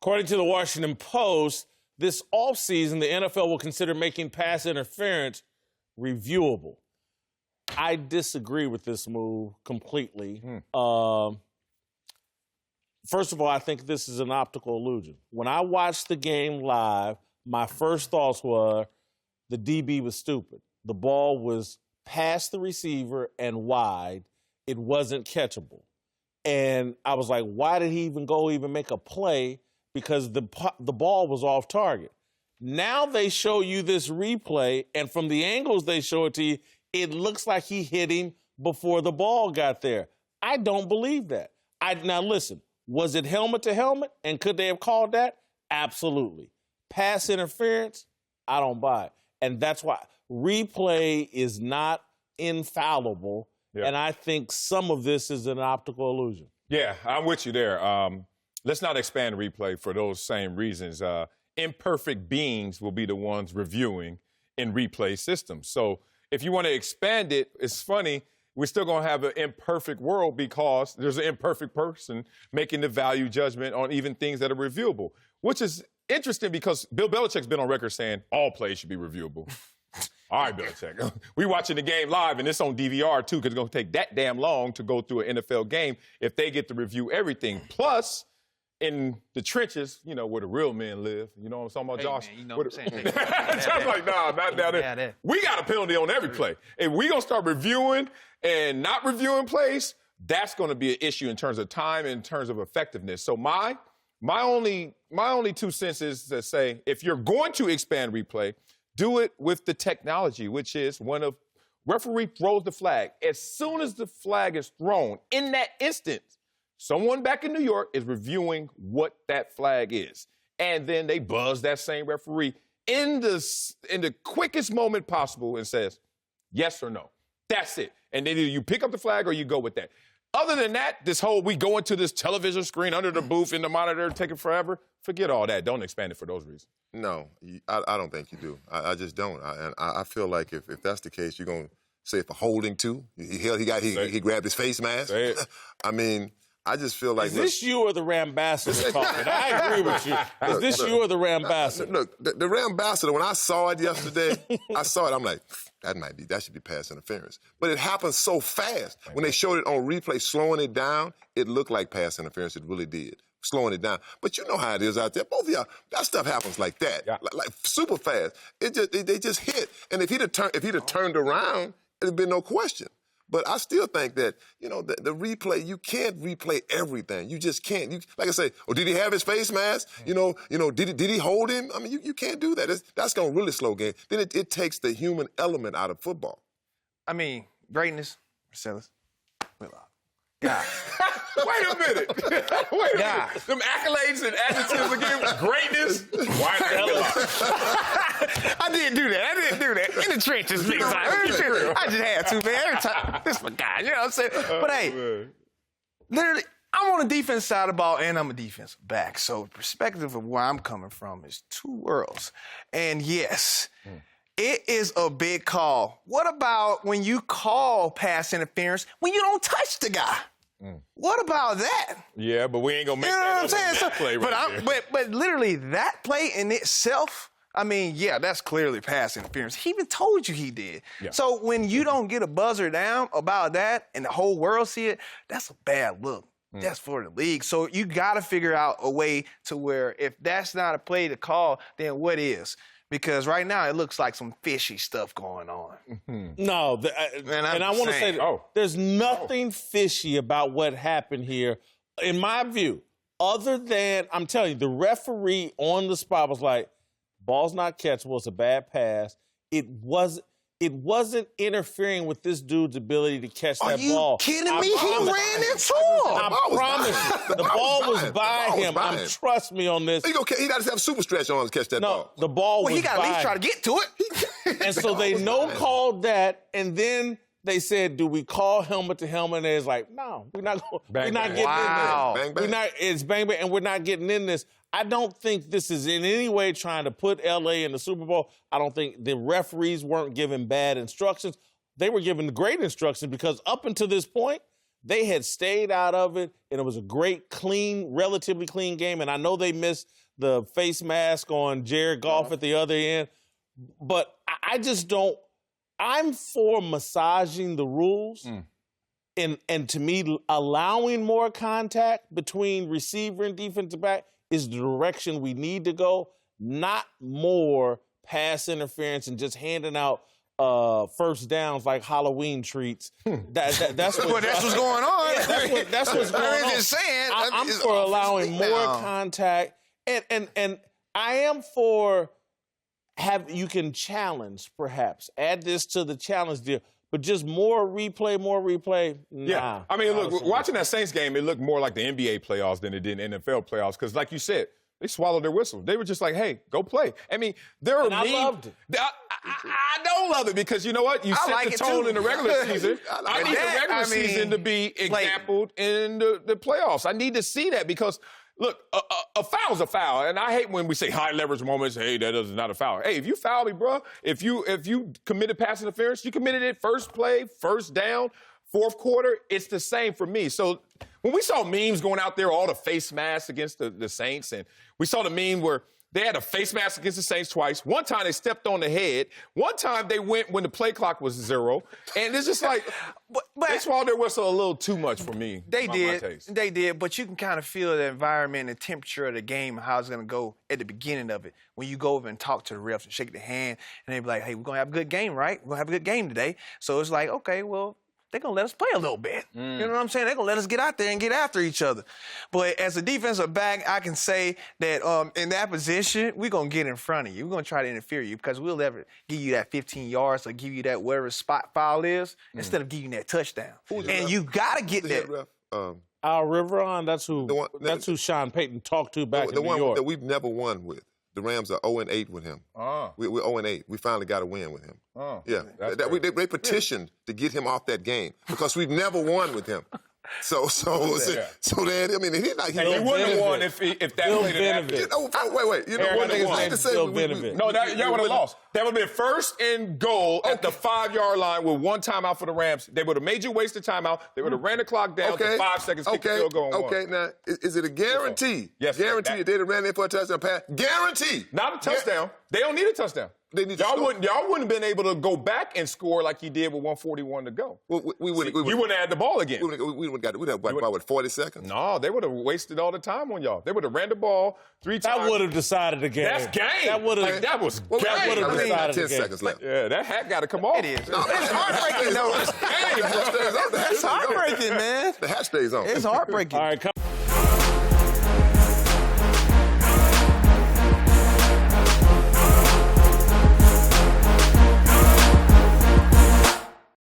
According to the Washington Post, this offseason, the NFL will consider making pass interference reviewable. I disagree with this move completely. First of all, I think this is an optical illusion. When I watched the game live, my first thoughts were the DB was stupid. The ball was past the receiver and wide. It wasn't catchable. And I was like, why did he even make a play? Because the ball was off target. Now they show you this replay, and from the angles they show it to you, it looks like he hit him before the ball got there. I don't believe that. Now listen, was it helmet to helmet, and could they have called that? Absolutely. Pass interference, I don't buy it. And that's why replay is not infallible, and I think some of this is an optical illusion. Yeah, I'm with you there. Let's not expand replay for those same reasons. Imperfect beings will be the ones reviewing in replay systems. So if you want to expand it, it's funny, we're still going to have an imperfect world because there's an imperfect person making the value judgment on even things that are reviewable, which is interesting because Bill Belichick's been on record saying all plays should be reviewable. All right, Belichick. We watching the game live, and it's on DVR, too, because it's going to take that damn long to go through an NFL game if they get to review everything. Plus, in the trenches, you know, where the real men live. You know what I'm talking about, Josh? Man, you know what I'm saying. Josh like, nah, not down there. We got a penalty on every play. If we going to start reviewing and not reviewing plays, that's going to be an issue in terms of time and in terms of effectiveness. So my only 2 cents is to say, if you're going to expand replay, do it with the technology, which is when a referee throws the flag. As soon as the flag is thrown, in that instant, someone back in New York is reviewing what that flag is. And then they buzz that same referee in the quickest moment possible and says, yes or no. That's it. And then either you pick up the flag or you go with that. Other than that, we go into this television screen under the booth in the monitor, take it forever. Forget all that. Don't expand it for those reasons. No, I don't think you do. I just don't. I feel like if that's the case, you're going to say for holding too. He grabbed his face mask. I mean, I just feel like... Is this you or the Rambassador talking? I agree with you. Is this you or the Rambassador? Look, the Rambassador, when I saw it yesterday, I'm like, that should be pass interference. But it happened so fast. When they showed it on replay, slowing it down, it looked like pass interference. It really did. Slowing it down. But you know how it is out there. Both of y'all, that stuff happens like that. Like super fast. They just hit. And if he'd have turned around, it'd been no question. But I still think that, you know, the replay, you can't replay everything. You just can't. Like I say, did he have his face mask? You know, did he hold him? I mean, you can't do that. That's going to really slow game. Then it takes the human element out of football. I mean, greatness, Marcellus, Whitlock. God. Wait a minute. Wait a minute. Them accolades and adjectives again. Greatness. Why I didn't do that. In the trenches, big time. I just had to, man. Every time. This my guy. You know what I'm saying? But hey, literally, I'm on the defense side of the ball, and I'm a defensive back. So the perspective of where I'm coming from is two worlds. And yes, it is a big call. What about when you call pass interference when you don't touch the guy? What about that? Yeah, but we ain't gonna make that play right there. But literally that play in itself, I mean, yeah, that's clearly pass interference. He even told you he did. Yeah. So when you don't get a buzzer down about that and the whole world see it, that's a bad look. That's for the league. So you got to figure out a way to where if that's not a play to call, then what is? Because right now it looks like some fishy stuff going on. No, and I want to say there's nothing fishy about what happened here, in my view, other than, I'm telling you, the referee on the spot was like, ball's not catchable, it's a bad pass. It wasn't interfering with this dude's ability to catch that ball. Are you kidding me? He ran into him. I promise you. The ball was by him. Trust me on this. He got to have super stretch on to catch that ball. No, the ball was by him. He got to at least try to get to it. And so they no-called that, and then they said, do we call helmet to helmet? And it's like, no, we're not getting in this. Bang, bang. It's bang, bang, and we're not getting in this. I don't think this is in any way trying to put L.A. in the Super Bowl. I don't think the referees weren't given bad instructions. They were given great instructions because up until this point, they had stayed out of it, and it was a great, clean, relatively clean game. And I know they missed the face mask on Jared Goff at the other end, but I just don't. I'm for massaging the rules, and to me, allowing more contact between receiver and defensive back is the direction we need to go, not more pass interference and just handing out first downs like Halloween treats. That's what's going on. Yeah, that's what's going on. I'm just saying. I'm for allowing more contact, and I am for you can challenge, perhaps. Add this to the challenge deal. But just more replay, nah. Yeah, I mean, look, watching that Saints game, it looked more like the NBA playoffs than it did NFL playoffs. Because, like you said, they swallowed their whistle. They were just like, "Hey, go play." I mean, I loved it. I don't love it because you know what? You set the tone in the regular season. I need the regular season to be exampled in the playoffs. I need to see that because. Look, a foul's a foul, and I hate when we say high leverage moments. Hey, that is not a foul. Hey, if you foul me, bro, if you committed pass interference, you committed it first play, first down, fourth quarter. It's the same for me. So when we saw memes going out there, all the face masks against the Saints, and we saw the meme where they had a face mask against the Saints twice. One time they stepped on the head. One time they went when the play clock was 0. And it's just like, they swallowed their whistle a little too much for me. They did, but you can kind of feel the environment and the temperature of the game and how it's going to go at the beginning of it. When you go over and talk to the refs and shake their hand, and they be like, hey, we're going to have a good game, right? We're going to have a good game today. So it's like, okay, well, they're going to let us play a little bit. You know what I'm saying? They're going to let us get out there and get after each other. But as a defensive back, I can say that in that position, we're going to get in front of you. We're going to try to interfere you because we'll never give you that 15 yards or give you that whatever spot foul is instead of giving you that touchdown. And you got to get that. Al Riveron, that's who Sean Payton talked to back in New York. The one that we've never won with. The Rams are 0-8 with him. We're 0-8. We finally got a win with him. Yeah, they petitioned to get him off that game because we've never won with him. So then, I mean, he's like he wouldn't have won if that played happened. Wait. You know what? No, y'all would have lost. That would have been first and goal at the 5-yard line with one timeout for the Rams. They would have made you waste the timeout. They would have ran the clock down to 5 seconds, kick the field goal and won. Now, is it a guarantee? Yes. Guarantee they'd have ran in for a touchdown pass? Guarantee. Not a touchdown. They don't need a touchdown. Y'all wouldn't have been able to go back and score like you did with 141 to go. You wouldn't have had the ball again. We'd have about 40 seconds? No, they would have wasted all the time on y'all. They would have ran the ball 3 times. That would have decided the game. That's game. That was game. That would have decided 10 the game. seconds left. Yeah, that hat got to come off. It is. No, it's heartbreaking, though. It's heartbreaking, man. The hat stays on. It's heartbreaking. All right, come